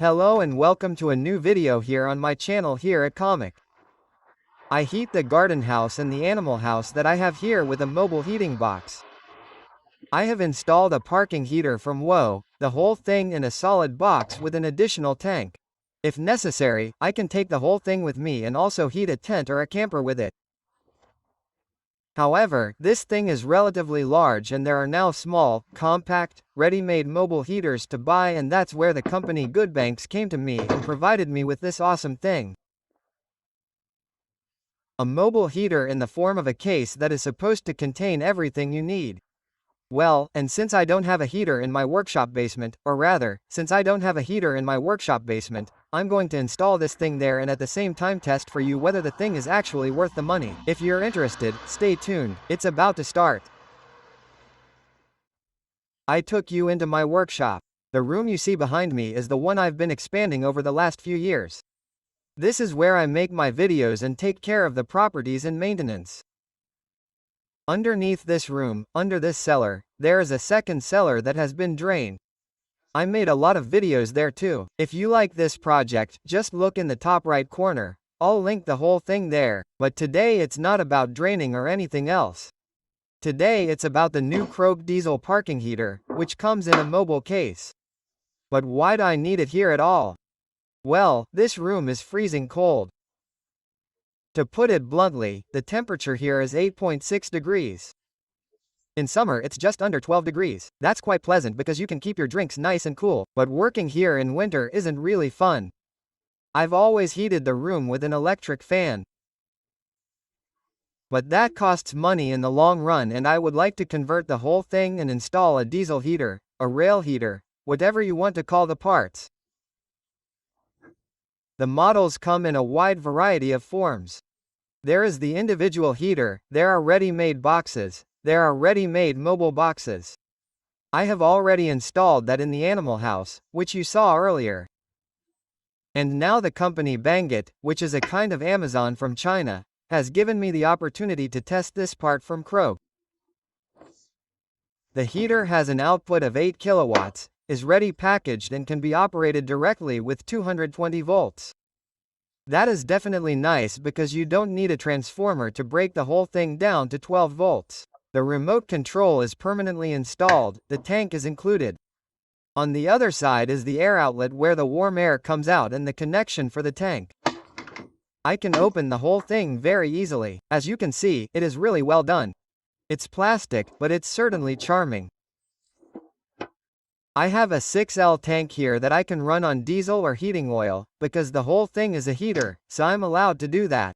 Hello and welcome to a new video here on my channel here at Comic. I heat the garden house and the animal house that I have here with a mobile heating box. I have installed a parking heater from WoW, the whole thing in a solid box with an additional tank. If necessary, I can take the whole thing with me and also heat a tent or a camper with it. However, this thing is relatively large and there are now small, compact, ready-made mobile heaters to buy, and that's where the company Banggood came to me and provided me with this awesome thing. A mobile heater in the form of a case that is supposed to contain everything you need. Well, and since I don't have a heater in my workshop basement, I'm going to install this thing there and at the same time test for you whether the thing is actually worth the money. If you're interested, stay tuned, it's about to start. I took you into my workshop. The room you see behind me is the one I've been expanding over the last few years. This is where I make my videos and take care of the properties and maintenance. Underneath this room, under this cellar, there is a second cellar that has been drained. I made a lot of videos there too. If you like this project, just look in the top right corner. I'll link the whole thing there. But today it's not about draining or anything else. Today it's about the new Kroak diesel parking heater, which comes in a mobile case. But why'd I need it here at all? Well, this room is freezing cold. To put it bluntly, the temperature here is 8.6 degrees. In summer it's just under 12 degrees. That's quite pleasant because you can keep your drinks nice and cool, but working here in winter isn't really fun. I've always heated the room with an electric fan. But that costs money in the long run, and I would like to convert the whole thing and install a diesel heater, a rail heater, whatever you want to call the parts. The models come in a wide variety of forms. There is the individual heater, there are ready-made boxes, there are ready-made mobile boxes. I have already installed that in the animal house, which you saw earlier. And now the company Banggood, which is a kind of Amazon from China, has given me the opportunity to test this part from Kroak. The heater has an output of 8 kilowatts, is ready packaged and can be operated directly with 220 volts. That is definitely nice because you don't need a transformer to break the whole thing down to 12 volts. The remote control is permanently installed, the tank is included. On the other side is the air outlet where the warm air comes out and the connection for the tank. I can open the whole thing very easily. As you can see, it is really well done. It's plastic, but it's certainly charming. I have a 6L tank here that I can run on diesel or heating oil, because the whole thing is a heater, so I'm allowed to do that.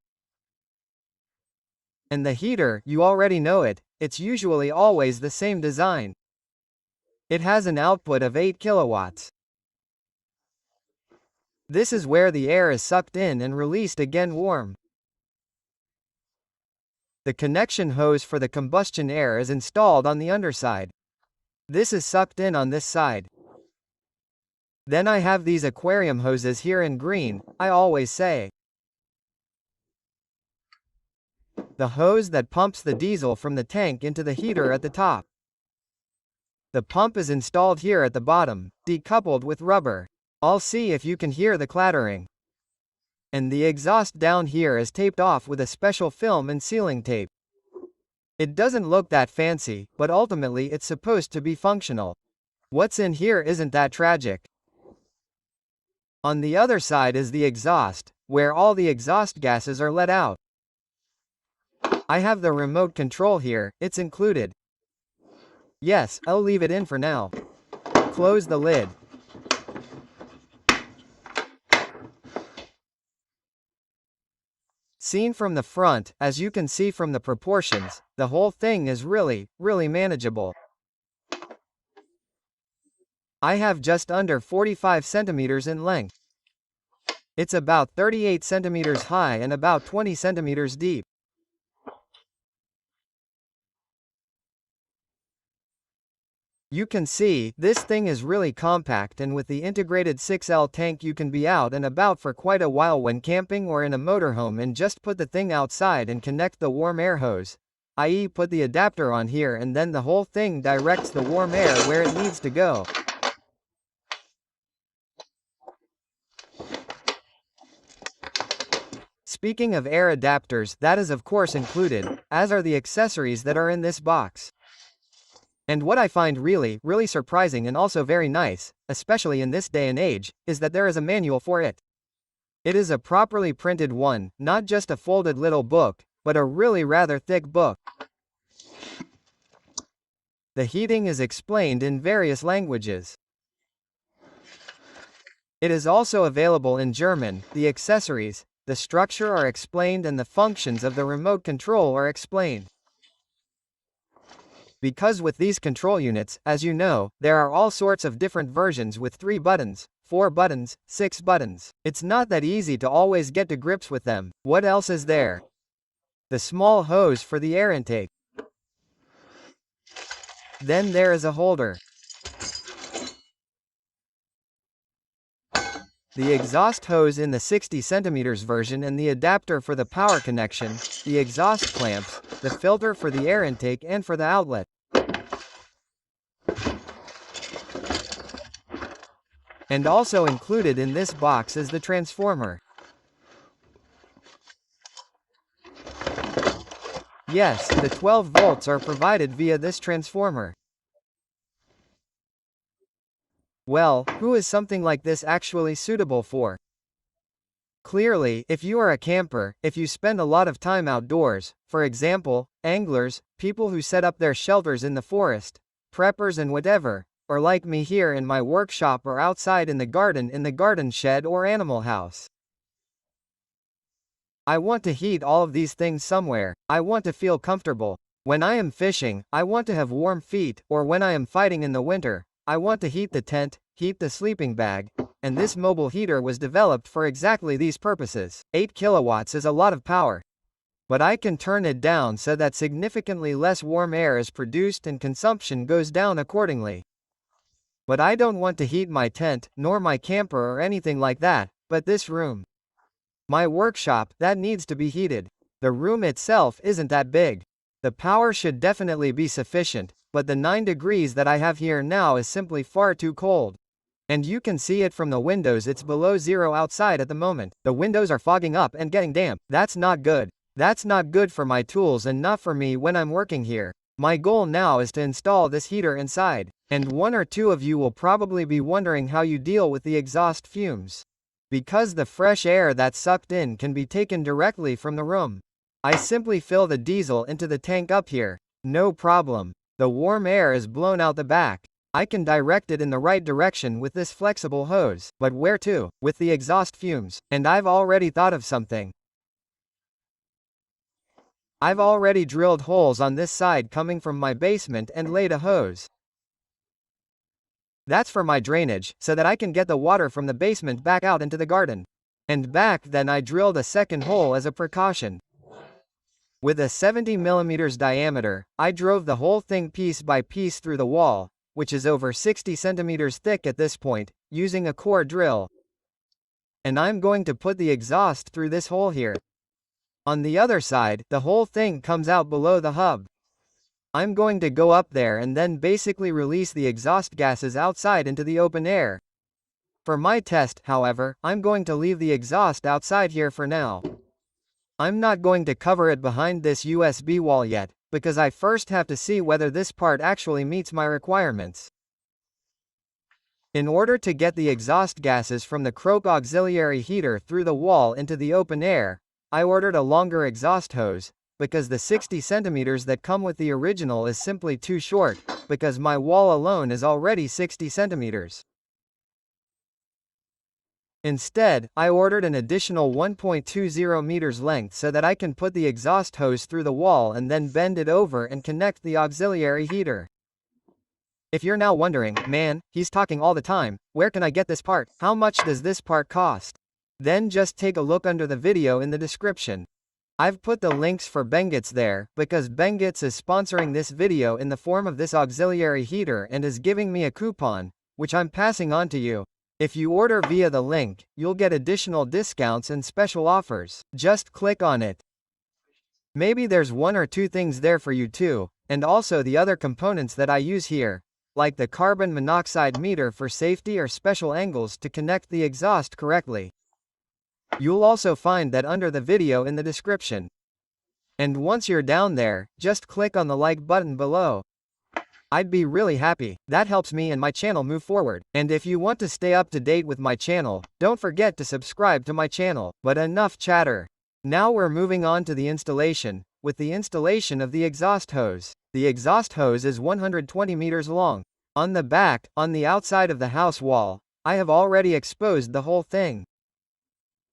And the heater, you already know it, it's usually always the same design. It has an output of 8 kilowatts. This is where the air is sucked in and released again warm. The connection hose for the combustion air is installed on the underside. This is sucked in on this side. Then I have these aquarium hoses here in green, I always say. The hose that pumps the diesel from the tank into the heater at the top. The pump is installed here at the bottom, decoupled with rubber. I'll see if you can hear the clattering. And the exhaust down here is taped off with a special film and sealing tape. It doesn't look that fancy, but ultimately it's supposed to be functional. What's in here isn't that tragic. On the other side is the exhaust, where all the exhaust gases are let out. I have the remote control here, it's included. Yes, I'll leave it in for now. Close the lid. Seen from the front, as you can see from the proportions, the whole thing is really manageable. I have just under 45 centimeters in length. It's about 38 centimeters high and about 20 centimeters deep. You can see, this thing is really compact, and with the integrated 6L tank you can be out and about for quite a while when camping or in a motorhome, and just put the thing outside and connect the warm air hose, i.e. put the adapter on here, and then the whole thing directs the warm air where it needs to go. Speaking of air adapters, that is of course included, as are the accessories that are in this box. And what I find really, really surprising and also very nice, especially in this day and age, is that there is a manual for it. It is a properly printed one, not just a folded little book, but a really rather thick book. The heating is explained in various languages. It is also available in German. The accessories, the structure are explained and the functions of the remote control are explained. Because with these control units, as you know, there are all sorts of different versions with 3 buttons, 4 buttons, 6 buttons. It's not that easy to always get to grips with them. What else is there? The small hose for the air intake. Then there is a holder. The exhaust hose in the 60 cm version and the adapter for the power connection, the exhaust clamps, the filter for the air intake and for the outlet. And also included in this box is the transformer. Yes, the 12 volts are provided via this transformer. Well, who is something like this actually suitable for? Clearly, if you are a camper, if you spend a lot of time outdoors, for example, anglers, people who set up their shelters in the forest, preppers and whatever, or like me here in my workshop or outside in the garden shed or animal house. I want to heat all of these things somewhere. I want to feel comfortable. When I am fishing, I want to have warm feet, or when I am fighting in the winter, I want to heat the tent, heat the sleeping bag, and this mobile heater was developed for exactly these purposes. 8 kilowatts is a lot of power. But I can turn it down so that significantly less warm air is produced and consumption goes down accordingly. But I don't want to heat my tent, nor my camper or anything like that, but this room. My workshop, that needs to be heated. The room itself isn't that big. The power should definitely be sufficient, but the 9 degrees that I have here now is simply far too cold. And you can see it from the windows, it's below 0 outside at the moment. The windows are fogging up and getting damp. That's not good. That's not good for my tools and not for me when I'm working here. My goal now is to install this heater inside. And 1 or 2 of you will probably be wondering how you deal with the exhaust fumes. Because the fresh air that's sucked in can be taken directly from the room. I simply fill the diesel into the tank up here. No problem. The warm air is blown out the back. I can direct it in the right direction with this flexible hose. But where to? With the exhaust fumes. And I've already thought of something. I've already drilled holes on this side coming from my basement and laid a hose. That's for my drainage, so that I can get the water from the basement back out into the garden. And back then I drilled a second hole as a precaution. With a 70 mm diameter, I drove the whole thing piece by piece through the wall, which is over 60 centimeters thick at this point, using a core drill. And I'm going to put the exhaust through this hole here. On the other side, the whole thing comes out below the hub. I'm going to go up there and then basically release the exhaust gases outside into the open air. For my test, however, I'm going to leave the exhaust outside here for now. I'm not going to cover it behind this USB wall yet, because I first have to see whether this part actually meets my requirements. In order to get the exhaust gases from the Kroak auxiliary heater through the wall into the open air, I ordered a longer exhaust hose, because the 60 centimeters that come with the original is simply too short, because my wall alone is already 60 centimeters. Instead, I ordered an additional 1.20 meters length so that I can put the exhaust hose through the wall and then bend it over and connect the auxiliary heater. If you're now wondering, man, he's talking all the time, where can I get this part? How much does this part cost? Then just take a look under the video in the description. I've put the links for Banggood there, because Banggood is sponsoring this video in the form of this auxiliary heater and is giving me a coupon, which I'm passing on to you. If you order via the link, you'll get additional discounts and special offers. Just click on it. Maybe there's 1 or 2 things there for you too, and also the other components that I use here, like the carbon monoxide meter for safety or special angles to connect the exhaust correctly. You'll also find that under the video in the description. And once you're down there, just click on the like button below. I'd be really happy. That helps me and my channel move forward. And if you want to stay up to date with my channel, don't forget to subscribe to my channel. But enough chatter. Now we're moving on to the installation, with the installation of the exhaust hose. The exhaust hose is 120 meters long. On the back, on the outside of the house wall, I have already exposed the whole thing.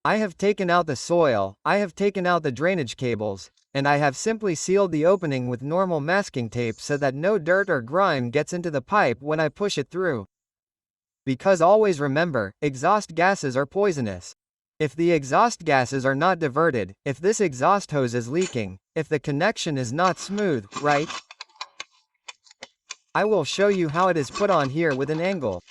I have taken out the soil, I have taken out the drainage cables, and I have simply sealed the opening with normal masking tape so that no dirt or grime gets into the pipe when I push it through. Because always remember, exhaust gases are poisonous. If the exhaust gases are not diverted, if this exhaust hose is leaking, if the connection is not smooth, right? I will show you how it is put on here with an angle.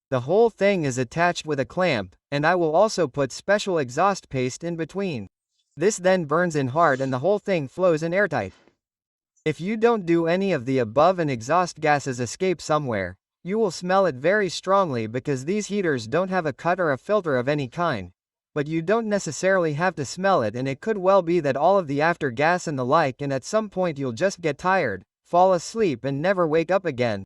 The whole thing is attached with a clamp, and I will also put special exhaust paste in between. This then burns in hard and the whole thing flows in airtight. If you don't do any of the above and exhaust gases escape somewhere, you will smell it very strongly because these heaters don't have a cut or a filter of any kind. But you don't necessarily have to smell it, and it could well be that all of the after gas and the like, and at some point you'll just get tired, fall asleep and never wake up again.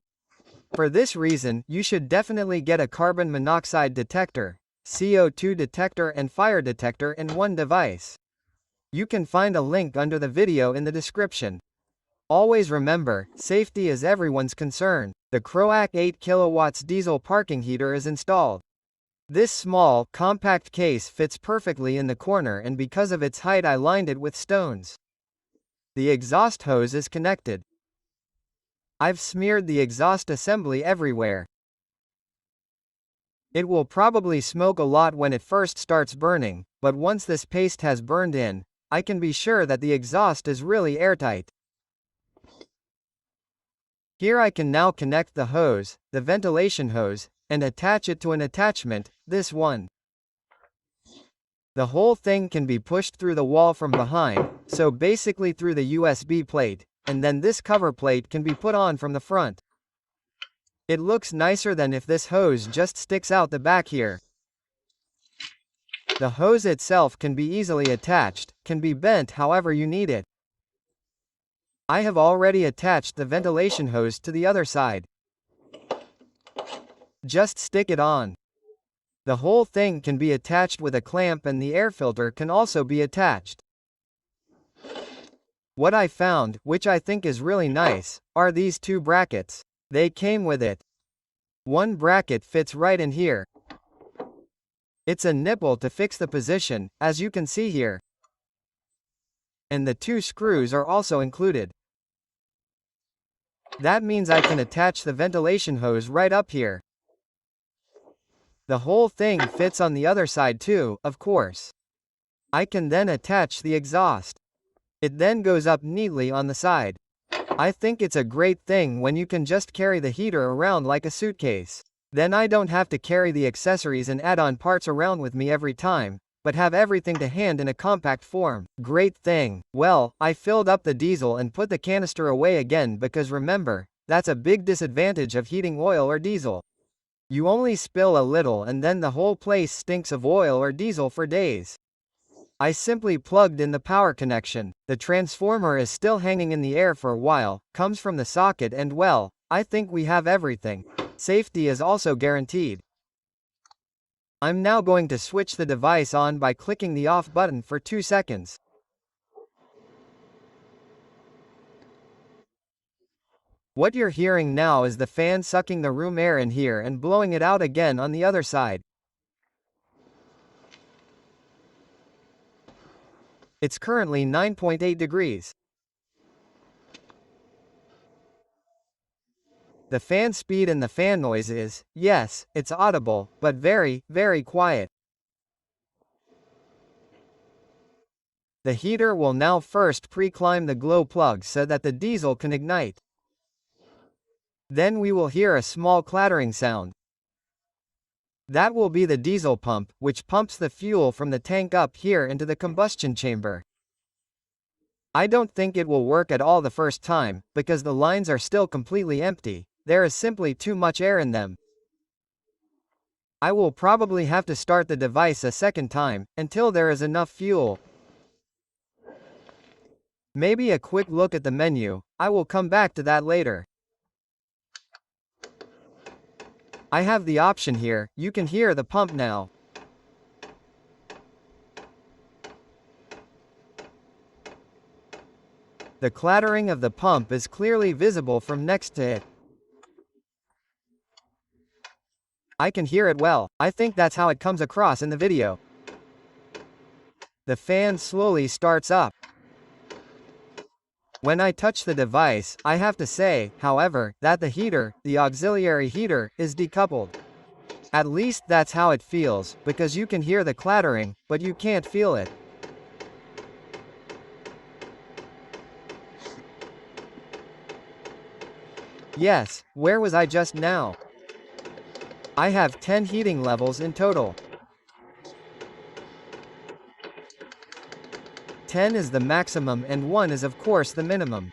For this reason, you should definitely get a carbon monoxide detector, CO2 detector and fire detector in one device. You can find a link under the video in the description. Always remember, safety is everyone's concern. The Kroak 8 kilowatts diesel parking heater is installed. This small, compact case fits perfectly in the corner, and because of its height I lined it with stones. The exhaust hose is connected. I've smeared the exhaust assembly everywhere. It will probably smoke a lot when it first starts burning, but once this paste has burned in, I can be sure that the exhaust is really airtight. Here I can now connect the hose, the ventilation hose, and attach it to an attachment, this one. The whole thing can be pushed through the wall from behind, so basically through the USB plate, and then this cover plate can be put on from the front. It looks nicer than if this hose just sticks out the back here. The hose itself can be easily attached, can be bent however you need it. I have already attached the ventilation hose to the other side. Just stick it on. The whole thing can be attached with a clamp, and the air filter can also be attached. What I found, which I think is really nice, are these two brackets. They came with it. One bracket fits right in here. It's a nipple to fix the position, as you can see here. And the two screws are also included. That means I can attach the ventilation hose right up here. The whole thing fits on the other side too, of course. I can then attach the exhaust. It then goes up neatly on the side. I think it's a great thing when you can just carry the heater around like a suitcase. Then I don't have to carry the accessories and add-on parts around with me every time, but have everything to hand in a compact form. Great thing. Well, I filled up the diesel and put the canister away again because remember, that's a big disadvantage of heating oil or diesel. You only spill a little and then the whole place stinks of oil or diesel for days. I simply plugged in the power connection. The transformer is still hanging in the air for a while, comes from the socket, and well, I think we have everything. Safety is also guaranteed. I'm now going to switch the device on by clicking the off button for 2 seconds. What you're hearing now is the fan sucking the room air in here and blowing it out again on the other side. It's currently 9.8 degrees. The fan speed and the fan noise is, yes, it's audible, but very, very quiet. The heater will now first pre-climb the glow plug so that the diesel can ignite. Then we will hear a small clattering sound. That will be the diesel pump, which pumps the fuel from the tank up here into the combustion chamber. I don't think it will work at all the first time, because the lines are still completely empty. There is simply too much air in them. I will probably have to start the device a second time, until there is enough fuel. Maybe a quick look at the menu, I will come back to that later. I have the option here, you can hear the pump now. The clattering of the pump is clearly visible from next to it. I can hear it well, I think that's how it comes across in the video. The fan slowly starts up. When I touch the device, I have to say, however, that the heater, the auxiliary heater, is decoupled. At least that's how it feels, because you can hear the clattering, but you can't feel it. Yes, where was I just now? I have 10 heating levels in total. 10 is the maximum and 1 is of course the minimum.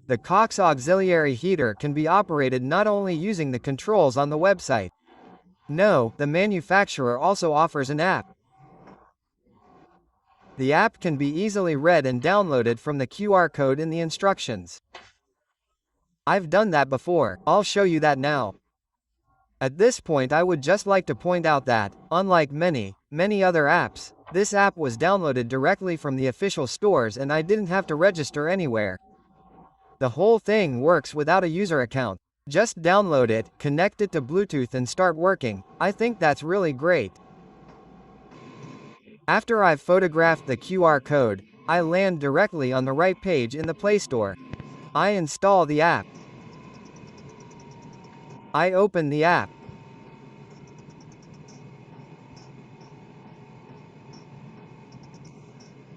The Kroak auxiliary heater can be operated not only using the controls on the website. No, the manufacturer also offers an app. The app can be easily read and downloaded from the QR code in the instructions. I've done that before, I'll show you that now. At this point I would just like to point out that, unlike many other apps, this app was downloaded directly from the official stores and I didn't have to register anywhere. The whole thing works without a user account. Just download it, connect it to Bluetooth and start working. I think that's really great. After I've photographed the QR code, I land directly on the right page in the Play Store. I install the app. I open the app.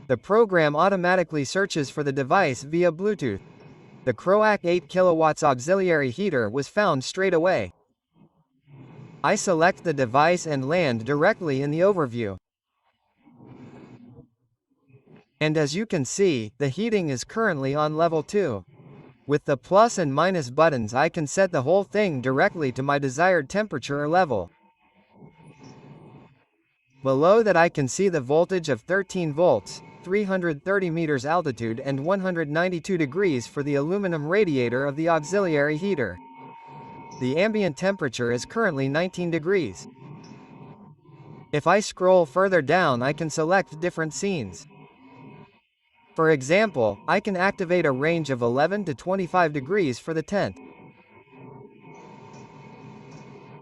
The program automatically searches for the device via Bluetooth. The Kroak 8 kW auxiliary heater was found straight away. I select the device and land directly in the overview. And as you can see, the heating is currently on level 2. With the plus and minus buttons I can set the whole thing directly to my desired temperature or level. Below that I can see the voltage of 13 volts, 330 meters altitude and 192 degrees for the aluminum radiator of the auxiliary heater. The ambient temperature is currently 19 degrees. If I scroll further down I can select different scenes. For example, I can activate a range of 11 to 25 degrees for the tent.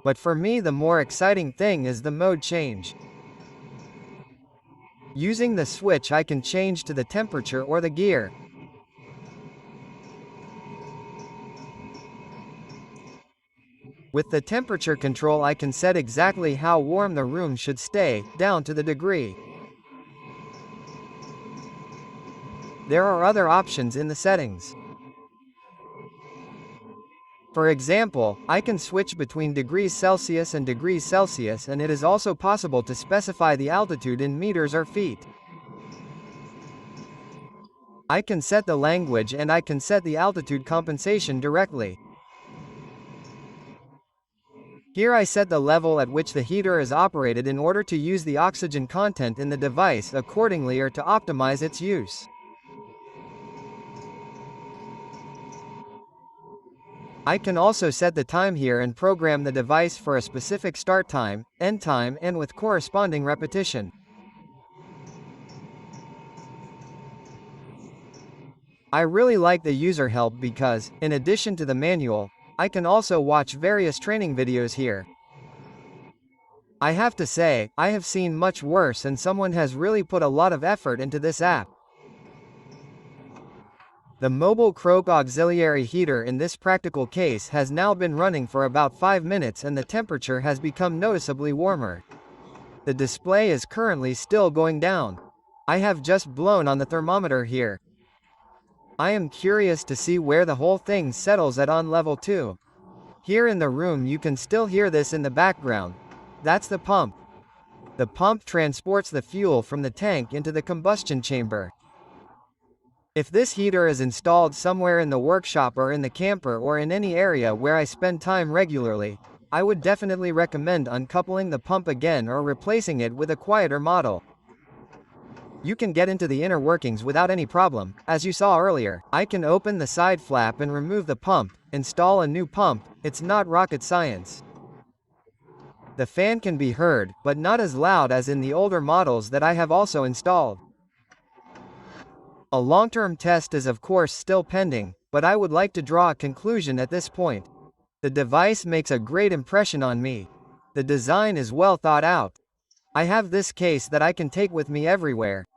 But for me the more exciting thing is the mode change. Using the switch I can change to the temperature or the gear. With the temperature control I can set exactly how warm the room should stay, down to the degree. There are other options in the settings. For example, I can switch between degrees Celsius and degrees Celsius and it is also possible to specify the altitude in meters or feet. I can set the language and I can set the altitude compensation directly. Here I set the level at which the heater is operated in order to use the oxygen content in the device accordingly or to optimize its use. I can also set the time here and program the device for a specific start time, end time and with corresponding repetition. I really like the user help because, in addition to the manual, I can also watch various training videos here. I have to say, I have seen much worse and someone has really put a lot of effort into this app. The mobile Kroak auxiliary heater in this practical case has now been running for about 5 minutes and the temperature has become noticeably warmer. The display is currently still going down. I have just blown on the thermometer here. I am curious to see where the whole thing settles at on level 2. Here in the room you can still hear this in the background. That's the pump. The pump transports the fuel from the tank into the combustion chamber. If this heater is installed somewhere in the workshop or in the camper or in any area where I spend time regularly, I would definitely recommend uncoupling the pump again or replacing it with a quieter model. You can get into the inner workings without any problem, as you saw earlier. I can open the side flap and remove the pump, install a new pump. It's not rocket science. The fan can be heard, but not as loud as in the older models that I have also installed. A long-term test is of course still pending, but I would like to draw a conclusion at this point. The device makes a great impression on me. The design is well thought out. I have this case that I can take with me everywhere.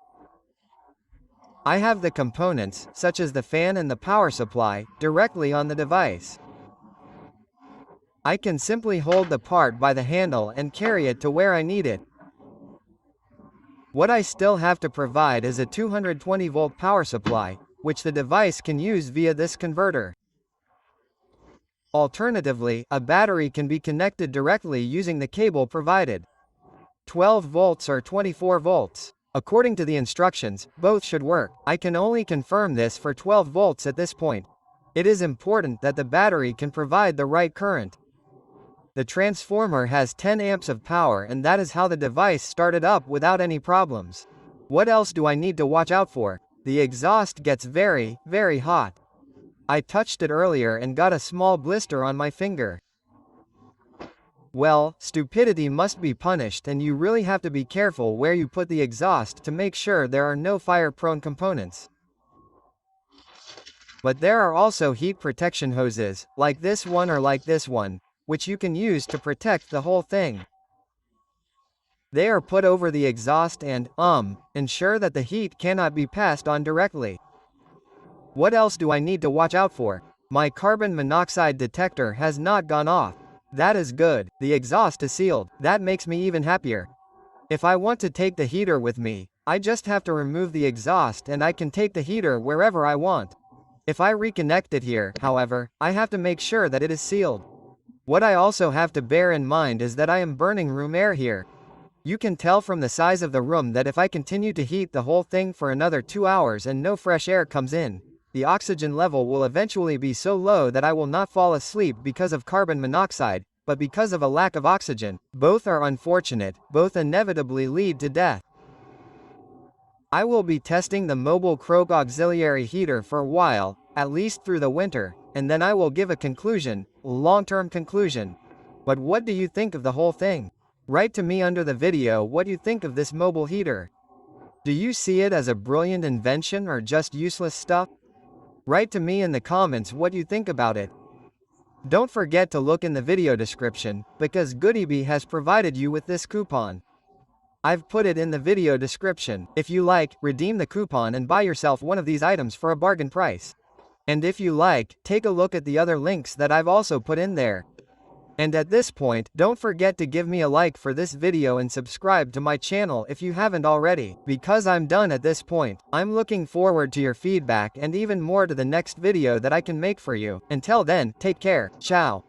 I have the components, such as the fan and the power supply, directly on the device. I can simply hold the part by the handle and carry it to where I need it. What I still have to provide is a 220-volt power supply, which the device can use via this converter. Alternatively, a battery can be connected directly using the cable provided. 12 volts or 24 volts. According to the instructions, both should work. I can only confirm this for 12 volts at this point. It is important that the battery can provide the right current. The transformer has 10 amps of power, and that is how the device started up without any problems. What else do I need to watch out for? The exhaust gets very, very hot. I touched it earlier and got a small blister on my finger. Well, stupidity must be punished, and you really have to be careful where you put the exhaust to make sure there are no fire-prone components. But there are also heat protection hoses, like this one or like this one, which you can use to protect the whole thing. They are put over the exhaust and, ensure that the heat cannot be passed on directly. What else do I need to watch out for? My carbon monoxide detector has not gone off. That is good. The exhaust is sealed. That makes me even happier. If I want to take the heater with me, I just have to remove the exhaust and I can take the heater wherever I want. If I reconnect it here, however, I have to make sure that it is sealed. What I also have to bear in mind is that I am burning room air here. You can tell from the size of the room that if I continue to heat the whole thing for another 2 hours and no fresh air comes in, the oxygen level will eventually be so low that I will not fall asleep because of carbon monoxide, but because of a lack of oxygen. Both are unfortunate, both inevitably lead to death. I will be testing the mobile Kroak auxiliary heater for a while, at least through the winter, and then I will give a conclusion, long-term conclusion. But what do you think of the whole thing? Write to me under the video what you think of this mobile heater. Do you see it as a brilliant invention or just useless stuff? Write to me in the comments what you think about it. Don't forget to look in the video description, because Goodybee has provided you with this coupon. I've put it in the video description. If you like, redeem the coupon and buy yourself one of these items for a bargain price. And if you like, take a look at the other links that I've also put in there. And at this point, don't forget to give me a like for this video and subscribe to my channel if you haven't already. Because I'm done at this point, I'm looking forward to your feedback and even more to the next video that I can make for you. Until then, take care, ciao.